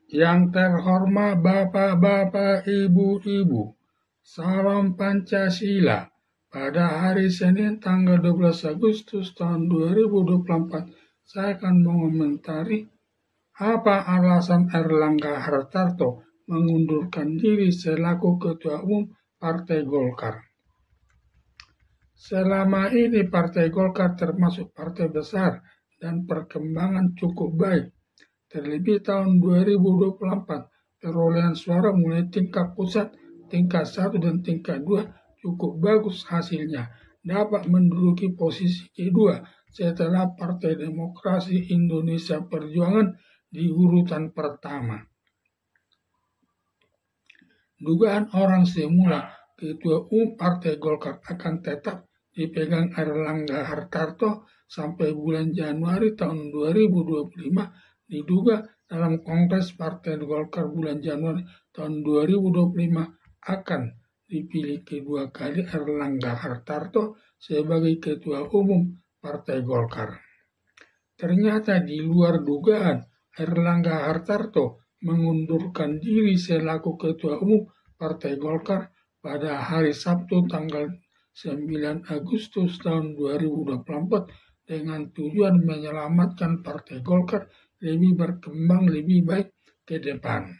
Yang terhormat Bapak-Bapak, Ibu-Ibu, salam Pancasila. Pada hari Senin tanggal 12 Agustus tahun 2024, saya akan mengomentari apa alasan Erlangga Hartarto mengundurkan diri selaku Ketua Umum Partai Golkar. Selama ini Partai Golkar termasuk partai besar dan perkembangan cukup baik. Terlebih tahun 2024, perolehan suara mulai tingkat pusat, tingkat 1 dan tingkat 2 cukup bagus hasilnya. Dapat menduduki posisi kedua setelah Partai Demokrasi Indonesia Perjuangan di urutan pertama. Dugaan orang semula Ketua Umum Partai Golkar akan tetap dipegang Erlangga Hartarto sampai bulan Januari tahun 2025 diduga dalam Kongres Partai Golkar bulan Januari tahun 2025 akan dipilih kedua kali Erlangga Hartarto sebagai Ketua Umum Partai Golkar. Ternyata di luar dugaan, Erlangga Hartarto mengundurkan diri selaku Ketua Umum Partai Golkar pada hari Sabtu tanggal 9 Agustus tahun 2024 dengan tujuan menyelamatkan Partai Golkar lebih berkembang lebih baik ke depan.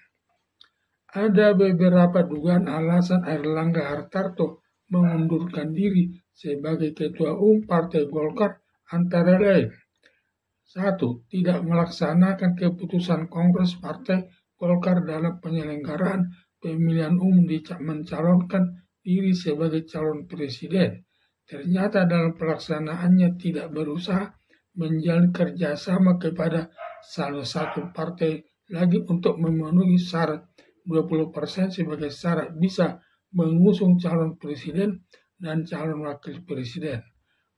Ada beberapa dugaan alasan Erlangga Hartarto mengundurkan diri sebagai Ketua Umum Partai Golkar antara lain: 1. Tidak melaksanakan keputusan Kongres Partai Golkar dalam penyelenggaraan pemilihan umum mencalonkan diri sebagai calon presiden. Ternyata dalam pelaksanaannya tidak berusaha menjalin kerjasama kepada salah satu partai lagi untuk memenuhi syarat 20% sebagai syarat bisa mengusung calon presiden dan calon wakil presiden.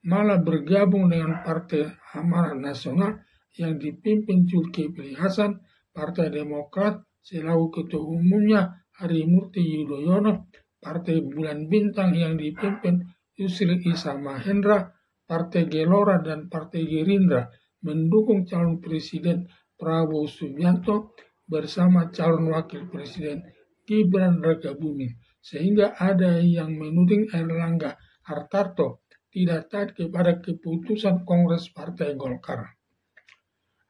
Malah bergabung dengan Partai Amanat Nasional yang dipimpin Zulkifli Hasan, Partai Demokrat selaku Ketua Umumnya Harimurti Yudhoyono, Partai Bulan Bintang yang dipimpin Yusril Iza Mahendra, Partai Gelora dan Partai Gerindra mendukung calon presiden Prabowo Subianto bersama calon wakil presiden Gibran Rakabuming, sehingga ada yang menuding Erlangga Hartarto tidak taat kepada keputusan Kongres Partai Golkar.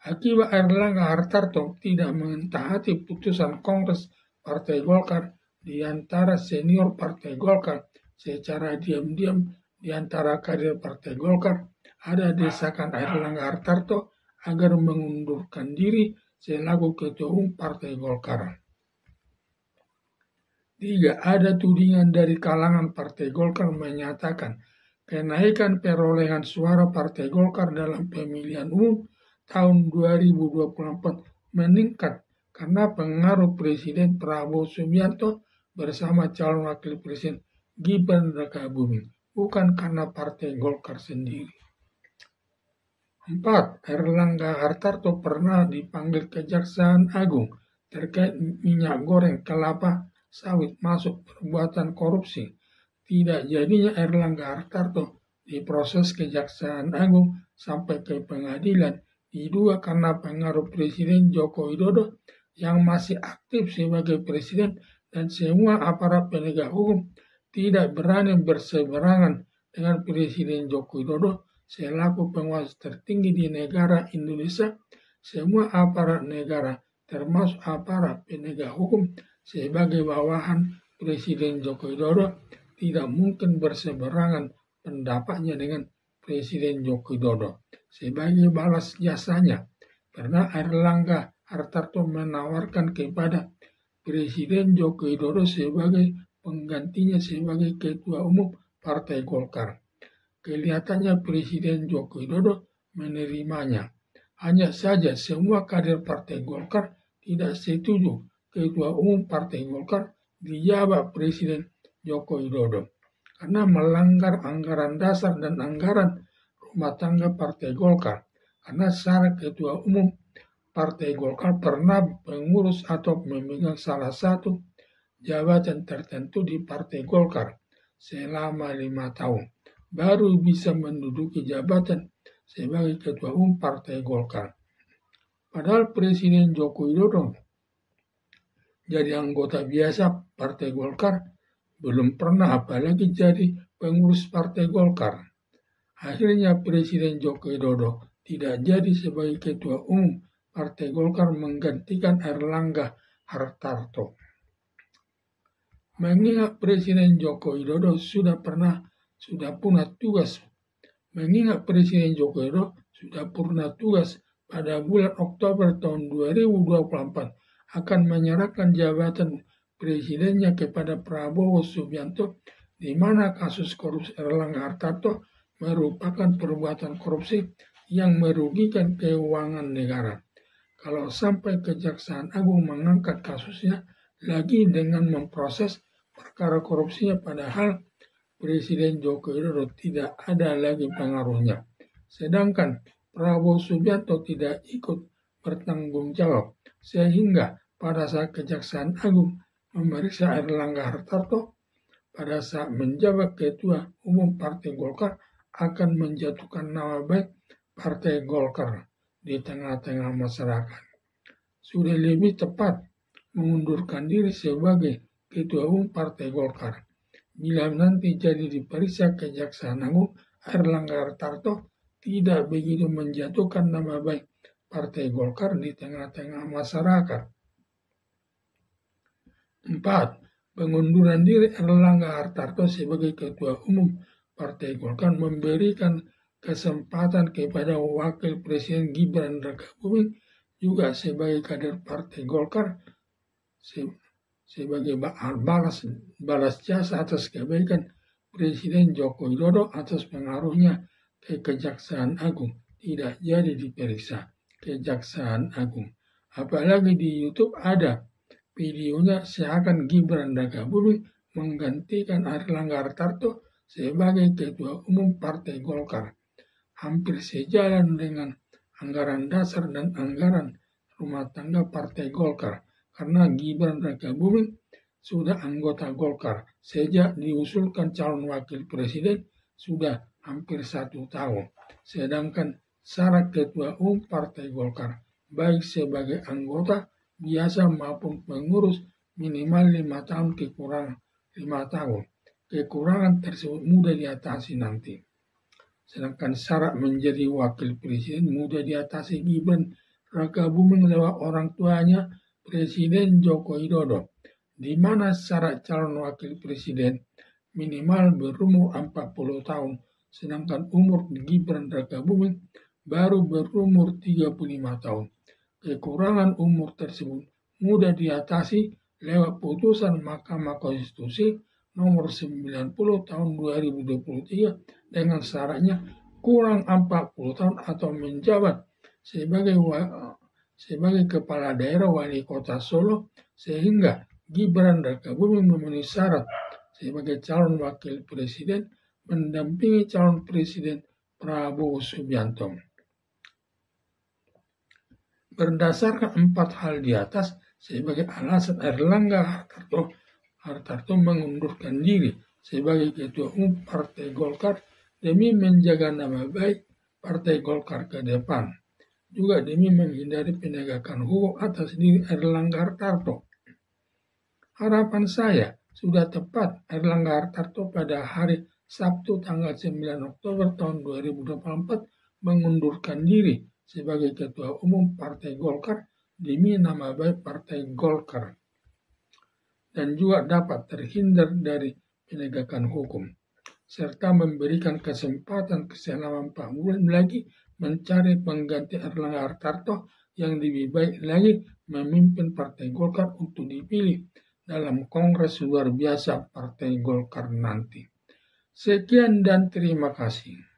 Akibat Erlangga Hartarto tidak mentaati putusan Kongres Partai Golkar, di antara senior Partai Golkar secara diam-diam di antara kader Partai Golkar ada desakan Erlangga Hartarto agar mengundurkan diri selaku Ketua Umum Partai Golkar. 3. Ada tudingan dari kalangan Partai Golkar menyatakan kenaikan perolehan suara Partai Golkar dalam pemilihan umum tahun 2024 meningkat karena pengaruh Presiden Prabowo Subianto bersama calon wakil presiden Gibran Rakabuming, bukan karena Partai Golkar sendiri. 4. Erlangga Hartarto pernah dipanggil Kejaksaan Agung terkait minyak goreng kelapa sawit masuk perbuatan korupsi. Tidak jadinya Erlangga Hartarto diproses Kejaksaan Agung sampai ke pengadilan diduga karena pengaruh Presiden Joko Widodo yang masih aktif sebagai presiden dan semua aparat penegak hukum tidak berani berseberangan dengan Presiden Joko Widodo selaku penguasa tertinggi di negara Indonesia. Semua aparat negara termasuk aparat penegak hukum sebagai bawahan Presiden Joko Widodo tidak mungkin berseberangan pendapatnya dengan Presiden Joko Widodo. Sebagai balas jasanya, pernah Erlangga Hartarto menawarkan kepada Presiden Joko Widodo sebagai penggantinya sebagai Ketua Umum Partai Golkar. Kelihatannya Presiden Joko Widodo menerimanya. Hanya saja semua kader Partai Golkar tidak setuju Ketua Umum Partai Golkar dijabat Presiden Joko Widodo karena melanggar anggaran dasar dan anggaran rumah tangga Partai Golkar. Karena syarat Ketua Umum Partai Golkar pernah pengurus atau memegang salah satu jabatan tertentu di Partai Golkar selama 5 tahun, baru bisa menduduki jabatan sebagai Ketua Umum Partai Golkar. Padahal Presiden Joko Widodo jadi anggota biasa Partai Golkar, belum pernah apalagi jadi pengurus Partai Golkar. Akhirnya Presiden Joko Widodo tidak jadi sebagai Ketua Umum Partai Golkar menggantikan Airlangga Hartarto. Mengingat Presiden Joko Widodo sudah purna tugas pada bulan Oktober tahun 2024 akan menyerahkan jabatan presidennya kepada Prabowo Subianto, di mana kasus korupsi Airlangga Hartarto merupakan perbuatan korupsi yang merugikan keuangan negara. Kalau sampai Kejaksaan Agung mengangkat kasusnya lagi dengan memproses perkara korupsinya, padahal Presiden Joko Widodo tidak ada lagi pengaruhnya. Sedangkan Prabowo Subianto tidak ikut bertanggung jawab, sehingga pada saat Kejaksaan Agung memeriksa Airlangga Hartarto pada saat menjabat Ketua Umum Partai Golkar akan menjatuhkan nama baik Partai Golkar di tengah-tengah masyarakat. Sudah lebih tepat mengundurkan diri sebagai Ketua Umum Partai Golkar. Bila nanti jadi diperiksa Kejaksaan Agung, Airlangga Hartarto tidak begitu menjatuhkan nama baik Partai Golkar di tengah-tengah masyarakat. 4. Pengunduran diri Airlangga Hartarto sebagai Ketua Umum Partai Golkar memberikan kesempatan kepada Wakil Presiden Gibran Rakabuming juga sebagai kader Partai Golkar sebagai balas jasa atas kebaikan Presiden Joko Widodo atas pengaruhnya ke Kejaksaan Agung, tidak jadi diperiksa Kejaksaan Agung. Apalagi di YouTube ada videonya seakan Gibran Rakabuming menggantikan Airlangga Hartarto sebagai Ketua Umum Partai Golkar. Hampir sejalan dengan anggaran dasar dan anggaran rumah tangga Partai Golkar, karena Gibran Rakabuming sudah anggota Golkar sejak diusulkan calon wakil presiden sudah hampir 1 tahun. Sedangkan syarat Ketua Umum Partai Golkar baik sebagai anggota biasa maupun pengurus minimal 5 tahun kekurangan 5 tahun. Kekurangan tersebut mudah diatasi nanti. Sedangkan syarat menjadi wakil presiden mudah diatasi Gibran Rakabuming lewat orang tuanya Presiden Joko Widodo, di mana syarat calon wakil presiden minimal berumur 40 tahun, sedangkan umur Gibran Rakabuming baru berumur 35 tahun. Kekurangan umur tersebut mudah diatasi lewat putusan Mahkamah Konstitusi nomor 90 tahun 2023 dengan syaratnya kurang 40 tahun atau menjabat sebagai kepala daerah wali kota Solo, sehingga Gibran Rakabuming memenuhi syarat sebagai calon wakil presiden mendampingi calon presiden Prabowo Subianto. Berdasarkan 4 hal di atas sebagai alasan Airlangga Hartarto mengundurkan diri sebagai Ketua Umum Partai Golkar demi menjaga nama baik Partai Golkar ke depan, juga demi menghindari penegakan hukum atas diri Airlangga Hartarto. Harapan saya sudah tepat Airlangga Hartarto pada hari Sabtu tanggal 9 Oktober tahun 2024 mengundurkan diri sebagai Ketua Umum Partai Golkar demi nama baik Partai Golkar, dan juga dapat terhindar dari penegakan hukum, serta memberikan kesempatan selama 4 bulan lagi mencari pengganti Airlangga Hartarto yang lebih baik lagi memimpin Partai Golkar untuk dipilih dalam Kongres luar biasa Partai Golkar nanti. Sekian dan terima kasih.